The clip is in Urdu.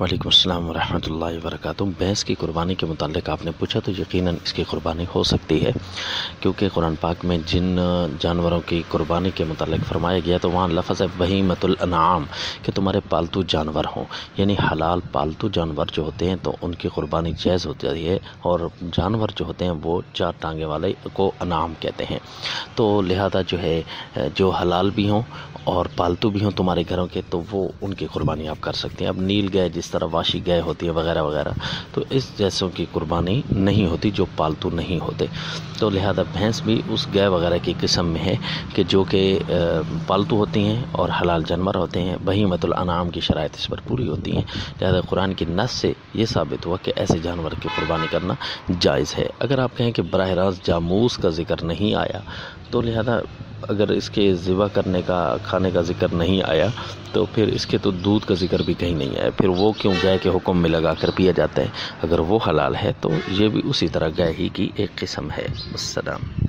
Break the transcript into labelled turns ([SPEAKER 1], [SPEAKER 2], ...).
[SPEAKER 1] وعلیکم السلام ورحمۃ اللہ وبرکاتہ۔ بھینس کی قربانی کے متعلق آپ نے پوچھا تو یقیناً اس کی قربانی ہو سکتی ہے، کیونکہ قرآن پاک میں جن جانوروں کی قربانی کے متعلق فرمایا گیا تو وہاں لفظ ہے بہیمۃ الانعام، کہ تمہارے پالتو جانور ہوں، یعنی حلال پالتو جانور جو ہوتے ہیں تو ان کی قربانی جائز ہوتی ہے، اور جانور جو ہوتے ہیں وہ چار ٹانگے والے کو انعام کہتے ہیں۔ تو لہذا جو ہے جو حلال بھی ہوں اور پالتو بھی ہوں تمہارے گھروں کے، تو وہ ان کی قربانی آپ کر سکتے ہیں۔ اب نیل گائے جس طرح واشی گائے ہوتی ہے وغیرہ وغیرہ، تو اس جیسوں کی قربانی نہیں ہوتی جو پالتو نہیں ہوتے۔ تو لہذا بھینس بھی اس گائے وغیرہ کی قسم میں ہے کہ جو کہ پالتو ہوتی ہیں اور حلال جانور ہوتے ہیں، بہیمۃ الانعام کی شرائط اس پر پوری ہوتی ہیں۔ لہذا قرآن کی نص سے یہ ثابت ہوا کہ ایسے جانور کی قربانی کرنا جائز ہے۔ اگر آپ کہیں کہ براہ راست جاموس کا ذکر نہیں آیا، تو لہذا اگر اس کے ذبح کرنے کا کھانے کا ذکر نہیں آیا تو پھر اس کے تو دودھ کا ذکر بھی کہیں نہیں آیا، پھر وہ کیوں گائے کے حکم میں لگا کر پیا جاتا ہے؟ اگر وہ حلال ہے تو یہ بھی اسی طرح گائے ہی کی ایک قسم ہے۔ السلام۔